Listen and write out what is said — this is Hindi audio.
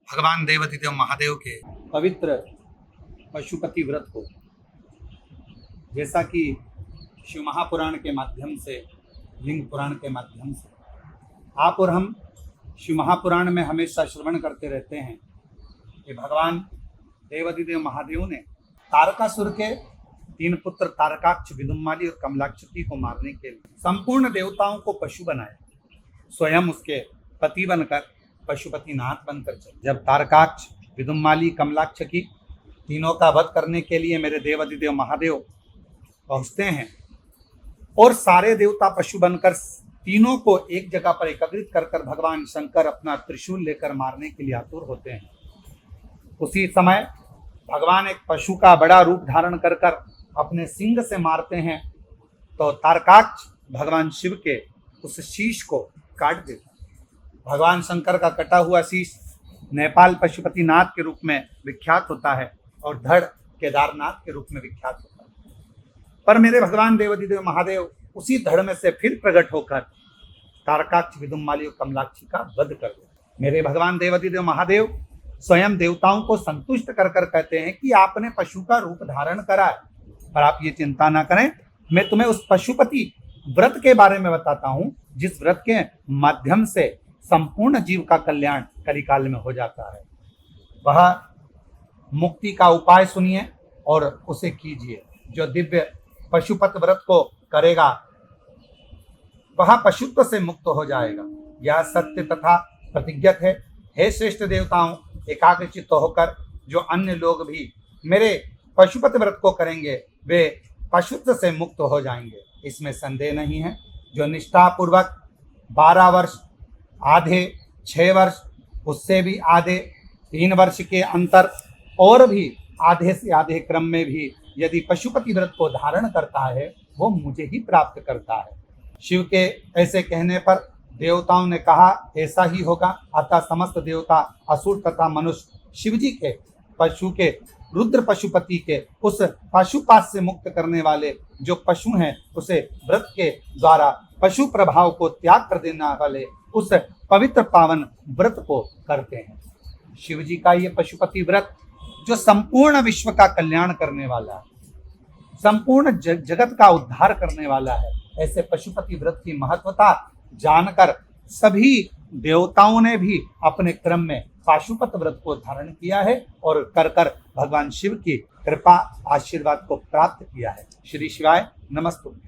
भगवान देवाधिदेव महादेव के पवित्र पशुपति व्रत को, जैसा कि शिव महापुराण के माध्यम से, लिंग पुराण के माध्यम से आप और हम शिव महापुराण में हमेशा श्रवण करते रहते हैं कि भगवान देवाधिदेव महादेव ने तारकासुर के 3 पुत्र तारकाक्ष, विदुम्माली और कमलाक्षती को मारने के लिए संपूर्ण देवताओं को पशु बनाया, स्वयं उसके पति बनकर पशुपतिनाथ बनकर चले। जब तारकाक्ष, विदुम्माली, कमलाक्षकी तीनों का वध करने के लिए मेरे देवाधिदेव महादेव पहुँचते हैं और सारे देवता पशु बनकर तीनों को एक जगह पर एकत्रित कर भगवान शंकर अपना त्रिशूल लेकर मारने के लिए आतुर होते हैं। उसी समय भगवान एक पशु का बड़ा रूप धारण कर अपने सिंग से मारते हैं तो तारकाक्ष भगवान शिव के उस शीश को काट देता। भगवान शंकर का कटा हुआ शीश नेपाल पशुपतिनाथ के रूप में विख्यात होता है और धड़ केदारनाथ के रूप में विख्यात होता है। पर मेरे भगवान देवाधिदेव महादेव उसी धड़ में से फिर प्रकट होकर तारकाक्ष, विदुम्माली और कमलाक्षी का वध कर देते। मेरे भगवान देवाधिदेव महादेव स्वयं देवताओं को संतुष्ट कर कहते हैं कि आपने पशु का रूप धारण करा है, पर आप ये चिंता ना करें, मैं तुम्हें उस पशुपति व्रत के बारे में बताता हूँ जिस व्रत के माध्यम से संपूर्ण जीव का कल्याण कलिकाल में हो जाता है। वह मुक्ति का उपाय सुनिए और उसे कीजिए। जो दिव्य पशुपत व्रत को करेगा वह पशुत्व से मुक्त हो जाएगा। यह सत्य तथा प्रतिज्ञत है। हे श्रेष्ठ देवताओं, एकाग्रचित्त होकर जो अन्य लोग भी मेरे पशुपत व्रत को करेंगे वे पशुत्व से मुक्त हो जाएंगे, इसमें संदेह नहीं है। जो निष्ठापूर्वक 12 वर्ष, आधे 6 वर्ष, उससे भी आधे 3 वर्ष के अंतर और भी आधे से आधे क्रम में भी यदि पशुपति व्रत को धारण करता है वो मुझे ही प्राप्त करता है। शिव के ऐसे कहने पर देवताओं ने कहा ऐसा ही होगा। अतः समस्त देवता, असुर तथा मनुष्य शिवजी के पशु के, रुद्र पशुपति के उस पशुपात से मुक्त करने वाले जो पशु हैं उसे व्रत के द्वारा पशु प्रभाव को त्याग कर देने वाले उस पवित्र पावन व्रत को करते हैं। शिवजी का ये पशुपति व्रत जो संपूर्ण विश्व का कल्याण करने वाला है, संपूर्ण जगत का उद्धार करने वाला है, ऐसे पशुपति व्रत की महत्वता जानकर सभी देवताओं ने भी अपने क्रम में पाशुपत व्रत को धारण किया है और कर भगवान शिव की कृपा आशीर्वाद को प्राप्त किया है। श्री शिवाय नमस्तुभ्यं।